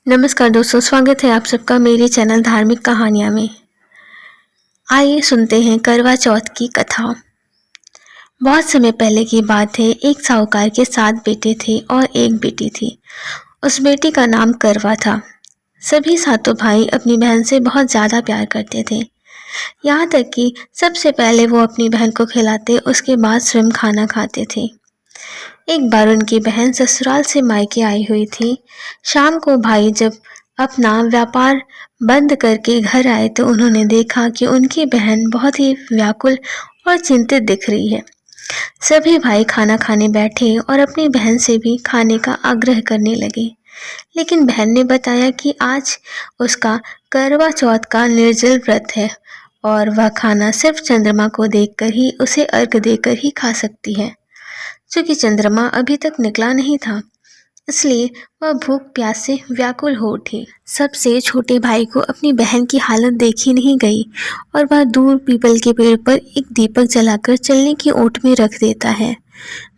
नमस्कार दोस्तों, स्वागत है आप सबका मेरे चैनल धार्मिक कहानियाँ में। आइए सुनते हैं करवा चौथ की कथा। बहुत समय पहले की बात है। एक साहूकार के 7 बेटे थे और एक बेटी थी। उस बेटी का नाम करवा था। सभी सातों भाई अपनी बहन से बहुत ज़्यादा प्यार करते थे। यहाँ तक कि सबसे पहले वो अपनी बहन को खिलाते, उसके बाद स्वयं खाना खाते थे। एक बार उनकी बहन ससुराल से मायके आई हुई थी। शाम को भाई जब अपना व्यापार बंद करके घर आए तो उन्होंने देखा कि उनकी बहन बहुत ही व्याकुल और चिंतित दिख रही है। सभी भाई खाना खाने बैठे और अपनी बहन से भी खाने का आग्रह करने लगे, लेकिन बहन ने बताया कि आज उसका करवा चौथ का निर्जल व्रत है और वह खाना सिर्फ चंद्रमा को देखकर ही, उसे अर्घ देकर ही खा सकती है। क्योंकि चंद्रमा अभी तक निकला नहीं था, इसलिए वह भूख प्यास से व्याकुल हो उठी। सबसे छोटे भाई को अपनी बहन की हालत देखी नहीं गई और वह दूर पीपल के पेड़ पर एक दीपक जलाकर चलने की ओट में रख देता है।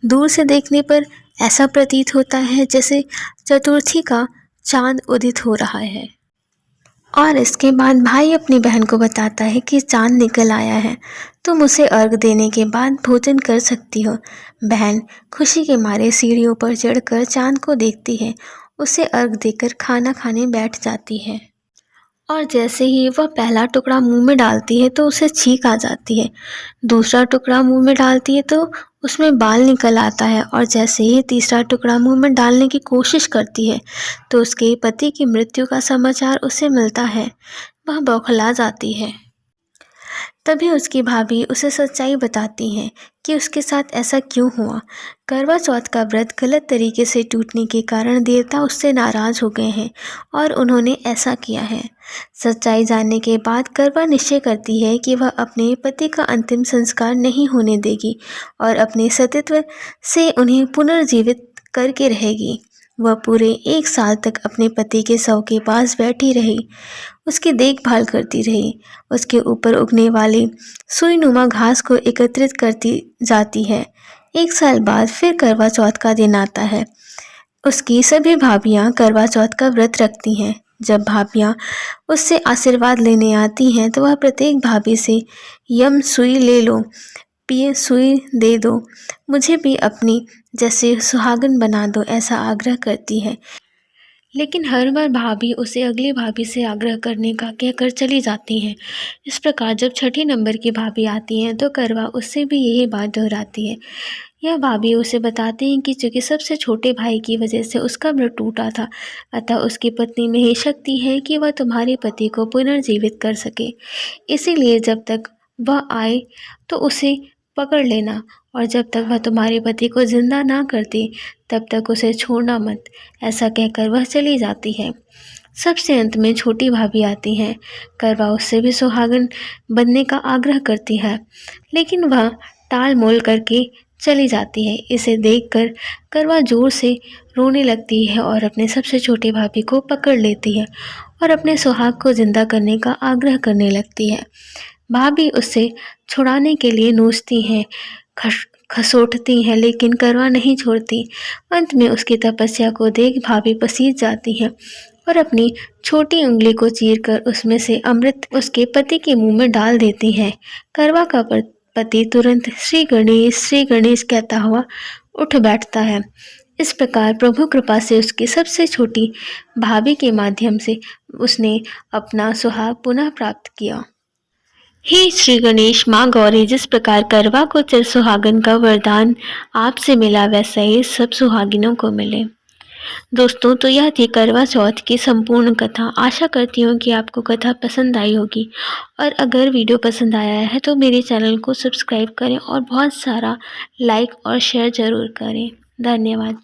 दूर से देखने पर ऐसा प्रतीत होता है जैसे चतुर्थी का चांद उदित हो रहा है। और इसके बाद भाई अपनी बहन को बताता है कि चांद निकल आया है, तुम उसे अर्घ देने के बाद भोजन कर सकती हो। बहन खुशी के मारे सीढ़ियों पर चढ़कर चांद को देखती है, उसे अर्घ देकर खाना खाने बैठ जाती है। और जैसे ही वह पहला टुकड़ा मुंह में डालती है तो उसे छींक आ जाती है। दूसरा टुकड़ा मुंह में डालती है तो उसमें बाल निकल आता है और जैसे ही तीसरा टुकड़ा मुंह में डालने की कोशिश करती है तो उसके पति की मृत्यु का समाचार उसे मिलता है। वह बौखला जाती है। तभी उसकी भाभी उसे सच्चाई बताती हैं कि उसके साथ ऐसा क्यों हुआ। करवा चौथ का व्रत गलत तरीके से टूटने के कारण देवता उससे नाराज हो गए हैं और उन्होंने ऐसा किया है। सच्चाई जानने के बाद करवा निश्चय करती है कि वह अपने पति का अंतिम संस्कार नहीं होने देगी और अपने सतीत्व से उन्हें पुनर्जीवित करके रहेगी। वह पूरे 1 साल तक अपने पति के शव के पास बैठी रही, उसकी देखभाल करती रही, उसके ऊपर उगने वाली सुईनुमा घास को एकत्रित करती जाती है। 1 साल बाद फिर करवा चौथ का दिन आता है। उसकी सभी भाभियां करवा चौथ का व्रत रखती हैं। जब भाभियां उससे आशीर्वाद लेने आती हैं तो वह प्रत्येक भाभी से यम सुई ले लो, पिए सुई दे दो, मुझे भी अपनी जैसे सुहागन बना दो, ऐसा आग्रह करती है। लेकिन हर बार भाभी उसे अगली भाभी से आग्रह करने का कहकर चली जाती हैं। इस प्रकार जब छठी नंबर की भाभी आती हैं तो करवा उससे भी यही बात दोहराती है। यह भाभी उसे बताती हैं कि चूंकि सबसे छोटे भाई की वजह से उसका व्रत टूटा था, अतः उसकी पत्नी में ही शक्ति है कि वह तुम्हारे पति को पुनर्जीवित कर सके। इसीलिए जब तक वह आए तो उसे पकड़ लेना और जब तक वह तुम्हारे पति को जिंदा ना करती तब तक उसे छोड़ना मत। ऐसा कहकर वह चली जाती है। सबसे अंत में छोटी भाभी आती हैं। करवा उससे भी सुहागन बनने का आग्रह करती है, लेकिन वह टाल मोल करके चली जाती है। इसे देखकर करवा जोर से रोने लगती है और अपने सबसे छोटे भाभी को पकड़ लेती है और अपने सुहाग को जिंदा करने का आग्रह करने लगती है। भाभी उससे छुड़ाने के लिए नोचती हैं, खसोटती हैं, लेकिन करवा नहीं छोड़ती। अंत में उसकी तपस्या को देख भाभी पसीज जाती है और अपनी छोटी उंगली को चीरकर उसमें से अमृत उसके पति के मुंह में डाल देती है। करवा का पति तुरंत श्री गणेश कहता हुआ उठ बैठता है। इस प्रकार प्रभु कृपा से उसकी सबसे छोटी भाभी के माध्यम से उसने अपना सुहाग पुनः प्राप्त किया। हे श्री गणेश, माँ गौरी, जिस प्रकार करवा को चिर सुहागन का वरदान आपसे मिला वैसा ही सब सुहागिनों को मिले। दोस्तों, तो यह थी करवा चौथ की संपूर्ण कथा। आशा करती हूँ कि आपको कथा पसंद आई होगी और अगर वीडियो पसंद आया है तो मेरे चैनल को सब्सक्राइब करें और बहुत सारा लाइक और शेयर ज़रूर करें। धन्यवाद।